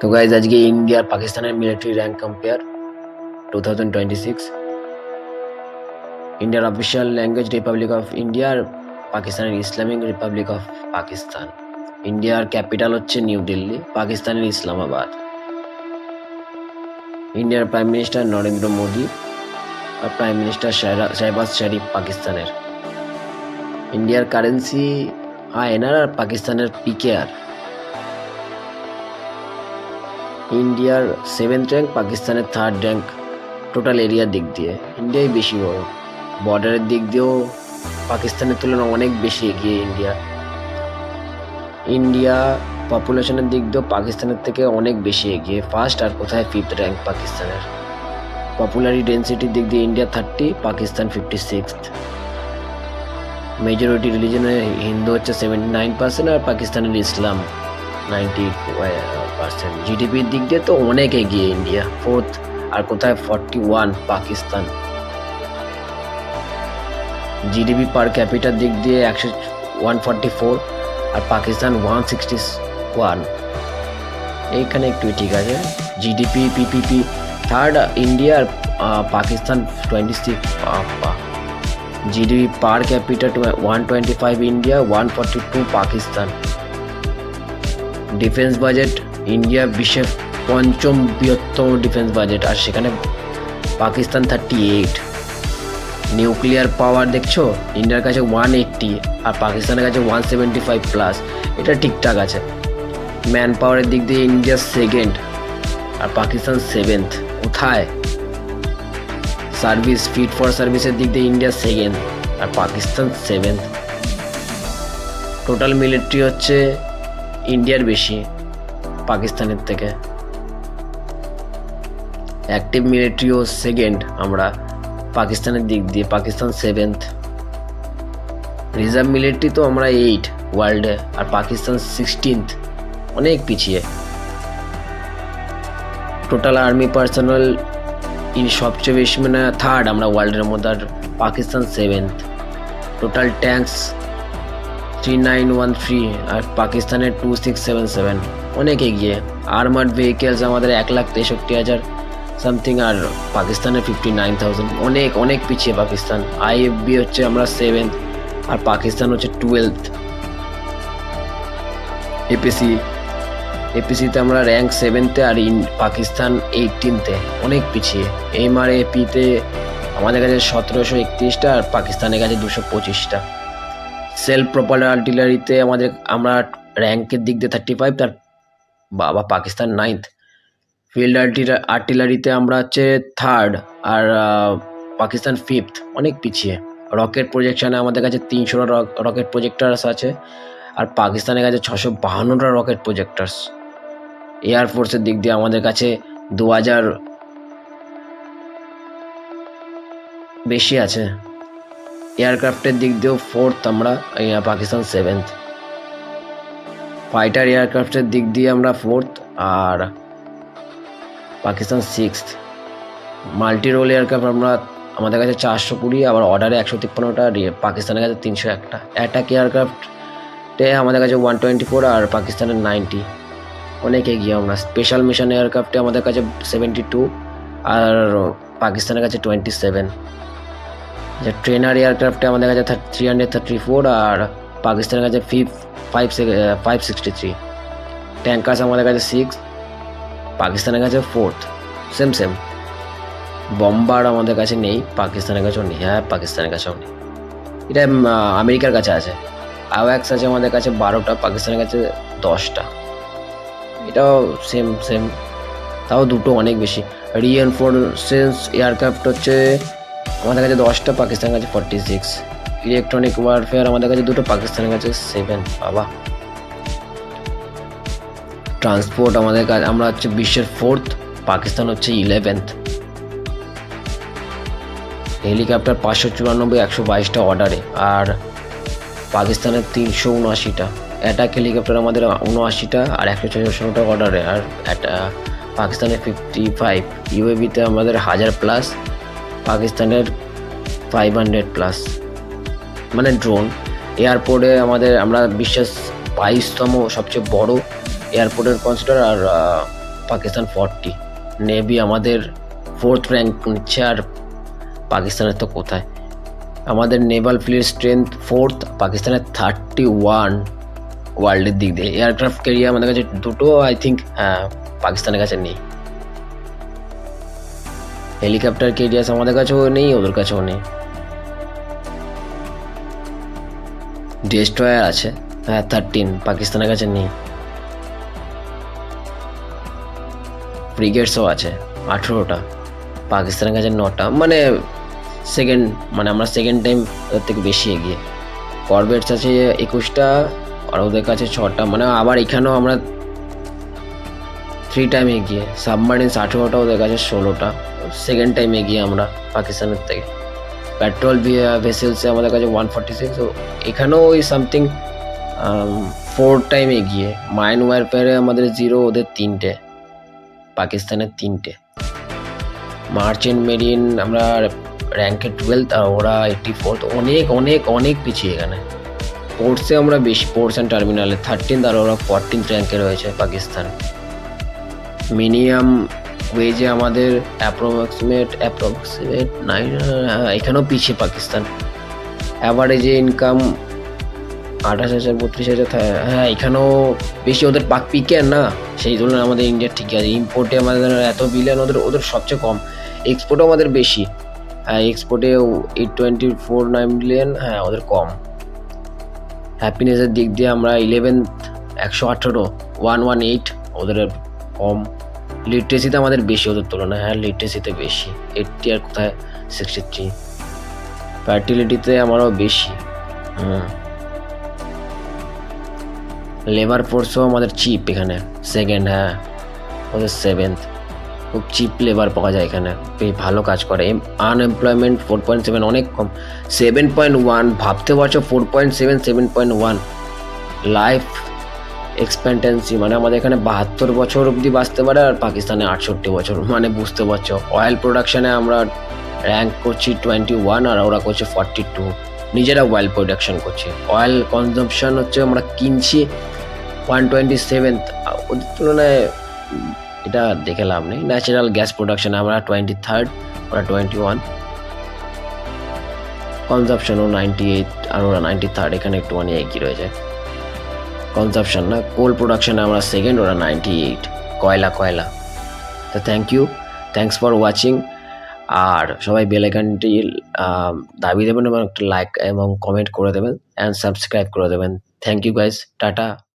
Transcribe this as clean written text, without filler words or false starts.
তো গাইজ আজকে ইন্ডিয়া আর পাকিস্তানের মিলিটারি র্যাঙ্ক কম্পেয়ার 2026। ইন্ডিয়ার official language republic of India আর পাকিস্তানের ইসলামিক রিপাবলিক অফ পাকিস্তান। ইন্ডিয়ার ক্যাপিটাল হচ্ছে নিউ দিল্লি, পাকিস্তানের ইসলামাবাদ। ইন্ডিয়ার প্রাইম মিনিস্টার নরেন্দ্র মোদী আর প্রাইম মিনিস্টার শাহবাজ শরীফ পাকিস্তানের। ইন্ডিয়ার কারেন্সি আইএনআর আর পাকিস্তানের পিকেআর। ইন্ডিয়ার 7th র্যাঙ্ক, পাকিস্তানের 3rd র্যাঙ্ক। টোটাল এরিয়ার দিক দিয়ে ইন্ডিয়াই বেশি বড়, বর্ডারের দিক দিয়েও পাকিস্তানের তুলনায় অনেক বেশি এগিয়ে ইন্ডিয়া। ইন্ডিয়া পপুলেশনের দিক দিয়েও পাকিস্তানের থেকে অনেক বেশি এগিয়ে, ফার্স্ট আর কোথায় 5th র্যাঙ্ক পাকিস্তানের। পপুলারিটি ডেন্সিটির দিক দিয়ে ইন্ডিয়া 30, পাকিস্তান 56th। মেজরিটি রিলিজনের হিন্দু হচ্ছে 79% আর পাকিস্তানের ইসলাম 90%। জিডিপির দিক দিয়ে তো অনেক এগিয়ে ইন্ডিয়া, 4th আর কোথায় 41 পাকিস্তান। জিডিপি পার ক্যাপিটাল দিক দিয়ে 144 আর পাকিস্তান 161। এইখানে একটু ঠিক আছে। জিডিপি পিপিপি 3rd ইন্ডিয়া আর Pakistan 26। GDP per capital 125 India, 142 Pakistan. Defence budget India বিশ্বের 5ম বৃহত্তম ডিফেন্স বাজেট, আর সেখানে পাকিস্তান 38। নিউক্লিয়ার পাওয়ার দেখছো, ইন্ডিয়ার কাছে 180 আর পাকিস্তানের কাছে 175+, এটা ঠিকঠাক আছে। ম্যান পাওয়ারের দিক দিয়ে ইন্ডিয়া 2nd আর পাকিস্তান 7th। কোথায়? সার্ভিস, ফিট ফর সার্ভিসের দিক দিয়ে ইন্ডিয়া 2nd আর পাকিস্তান 7th। টোটাল মিলিটারি হচ্ছে ইন্ডিয়ার বেশি পাকিস্তানের থেকে। অ্যাক্টিভ মিলিটারিও 2nd আমরা পাকিস্তানের দিক দিয়ে, পাকিস্তান 7th। রিজার্ভ মিলিটারি তো আমরা 8 ওয়ার্ল্ডে আর পাকিস্তান 16th, অনেক পিছিয়ে। টোটাল আর্মি পার্সোনাল সবচেয়ে বেশি মানে 3rd আমরা ওয়ার্ল্ডের মধ্যে আর পাকিস্তান 7th। টোটাল ট্যাঙ্কস 3913 আর পাকিস্তানের 2677, অনেক এগিয়ে। আর্মার্ড ভেহিকেলস আমাদের 1,63,000 সামথিং আর পাকিস্তানের 59,000, অনেক পিছিয়ে পাকিস্তান। আইএফবি হচ্ছে আমরা 7th আর পাকিস্তান হচ্ছে 12th। এপিসিতে আমরা র্যাঙ্ক 7th আর পাকিস্তান 18th, অনেক পিছিয়ে। এমআরএপিতে আমাদের কাছে 1731টা আর পাকিস্তানের কাছে 225টা। সেলফ প্রপার আর্টিলারিতে আমরা র্যাঙ্কের দিক দিয়ে 35 তার পাকিস্তান 9th। ফিল্ড আর্টিলারিতে আমরা হচ্ছে 3rd আর পাকিস্তান 5th, অনেক পিছিয়ে। রকেট প্রজেকশনে আমাদের কাছে 300টা রকেট প্রজেক্টার্স আছে আর পাকিস্তানের কাছে 652টা রকেট প্রজেক্টার্স। এয়ারফোর্সের দিক দিয়ে আমাদের কাছে 2000 বেশি আছে। এয়ারক্রাফটের দিক দিয়েও 4th আমরা, পাকিস্তান 7th। ফাইটার এয়ারক্রাফটের দিক দিয়ে আমরা 4th আর Pakistan 6th। Multi role aircraft আমাদের কাছে 420, আবার অর্ডারে 153টা, পাকিস্তানের কাছে 301টা। অ্যাটাক এয়ারক্রাফটে আমাদের কাছে 124 আর পাকিস্তানের 90, অনেক এগিয়ে আমরা। স্পেশাল মিশন এয়ারক্রাফটে আমাদের কাছে 72 আর পাকিস্তানের কাছে 27। ট্রেনার এয়ারক্রাফটে আমাদের কাছে 334 আর পাকিস্তানের কাছে 563। ট্যাঙ্কার্স আমাদের কাছে 6, পাকিস্তানের কাছে 4th, সেম। বম্বার আমাদের কাছে নেই, পাকিস্তানের কাছেও নেই। হ্যাঁ, পাকিস্তানের কাছেও নেই, এটা আমেরিকার কাছে আছে। আওয়াক্স আছে আমাদের কাছে 12টা, পাকিস্তানের কাছে 10টা। এটাও সেম, তাও দুটো অনেক বেশি। রিএনফোর্সেন্স এয়ারক্রাফট হচ্ছে আমাদের কাছে 10টা, পাকিস্তানের কাছে 46। ইলেকট্রনিক ওয়ারফেয়ার আমাদের কাছে 2টো, পাকিস্তানের কাছে 7। বাবা। ট্রান্সপোর্ট আমাদের কাছে আমরা হচ্ছে বিশ্বের 4th, পাকিস্তান হচ্ছে 11th। হেলিকপ্টার 594, 122টা অর্ডারে আর পাকিস্তানের 379টা। অ্যাটাক হেলিকপ্টার আমাদের 79টা আর 164টা অর্ডারে, আর পাকিস্তানের 55। ইউএভিতে আমাদের 1000+, পাকিস্তানের 500+, মানে ড্রোন। এয়ারপোর্টে আমরা বিশ্বের 22তম সবচেয়ে বড় এয়ারপোর্টের কনসিডার আর পাকিস্তান 40। নেভি আমাদের 4th র্যাঙ্ক নিচ্ছে, আর পাকিস্তানের তো কোথায়। আমাদের নেভাল ফ্লিট স্ট্রেংথ 4th, পাকিস্তানের 31 ওয়ার্ল্ডের দিক দিয়ে। এয়ারক্রাফট ক্যারিয়ার আমাদের কাছে দুটো, আই থিঙ্ক, হ্যাঁ, পাকিস্তানের কাছে নেই। হেলিকপ্টার ক্যারিয়ার্স আমাদের কাছেও নেই, ওদের কাছেও নেই। ডেস্ট্রয়ার আছে, হ্যাঁ, 13, পাকিস্তানের কাছে নেই। ফ্রিগেটসও আছে 18টা, পাকিস্তানের কাছে 9টা। মানে সেকেন্ড, মানে আমরা সেকেন্ড টাইম ওদের থেকে বেশি এগিয়ে। করভেটস আছে 21টা, আর ওদের কাছে 6টা। মানে আবার এখানেও আমরা 3 টাইম এগিয়ে। সাবমারিনস 18টা, ওদের কাছে 16টা। সেকেন্ড টাইম এগিয়ে আমরা পাকিস্তানের থেকে। পেট্রোল ভেসেলসে আমাদের কাছে 146। তো এখানেও ওই সামথিং 4 টাইম এগিয়ে। মাইন ওয়ারফেয়ারে আমাদের 0, ওদের 3টে, পাকিস্তানের 3টে। মার্চেন্ট মেরিন আমরা র্যাঙ্কে 12, আর ওরা 84। তো অনেক অনেক অনেক পিছিয়ে এখানে। পোর্টসে আমরা বেশি, পোর্টস অ্যান্ড টার্মিনালে 13, আর ওরা 14th র্যাঙ্কে রয়েছে পাকিস্তান। মিনিমাম ওয়েজে আমাদের অ্যাপ্রক্সিমেট 9, এখানেও পিছিয়ে পাকিস্তান। অ্যাভারেজে ইনকাম 28,000 32,000, হ্যাঁ, এখানেও বেশি। ওদের পাক পিকের না, সেই তুলনায় আমাদের ইন্ডিয়া ঠিকই আছে। ইম্পোর্টে আমাদের এত বিলিয়ন, ওদের সবচেয়ে কম। এক্সপোর্টও আমাদের বেশি, হ্যাঁ, এক্সপোর্টে 824 বিলিয়ন, হ্যাঁ, ওদের কম। হ্যাপিনেসের দিক দিয়ে আমরা 11th, 118, 118, ওদের কম। লিটারেসিতে আমাদের বেশি ওদের তুলনায়, হ্যাঁ, লিটারেসিতে বেশি 80, আর কোথায় 63। ফার্টিলিটিতে আমারও বেশি। লেবার ফোর্সও আমাদের চিপ এখানে, সেকেন্ড, হ্যাঁ, ওদের 7th। খুব চিপ লেবার পাওয়া যায় এখানে, বেশ ভালো কাজ করে। আনএমপ্লয়মেন্ট 4.7, অনেক কম। 7.1, ভাবতে পারছো, 4.7, 7.1। লাইফ এক্সপেক্টেন্সি মানে আমাদের এখানে 72 বছর অবধি বাঁচতে পারে, আর পাকিস্তানে 68 বছর। মানে বুঝতে পারছো। অয়েল প্রোডাকশনে আমরা র্যাঙ্ক করছি 21, আর ওরা করছে 42। নিজেরা অয়েল প্রোডাকশন করছে। অয়েল কনজাম্পশন হচ্ছে আমরা কিনছি 127th, ওদের তুলনায় এটা দেখে লাভ নেই। ন্যাচারাল গ্যাস প্রোডাকশনে আমরা 23rd, ওরা 21। কনজাম্পশনও 98, আর ওরা 93rd। এখানে একটুখানি একই রয়েছে কনজাম্পশন, না। কোল প্রোডাকশনে আমরা সেকেন্ড, ওরা 98। কয়লা। তো থ্যাংকস ফর ওয়াচিং। আর সবাই বেল আইকনটি দাবি দেবেন, এবং একটা লাইক এবং কমেন্ট করে দেবেন, অ্যান্ড সাবস্ক্রাইব করে দেবেন। Thank you guys, tata.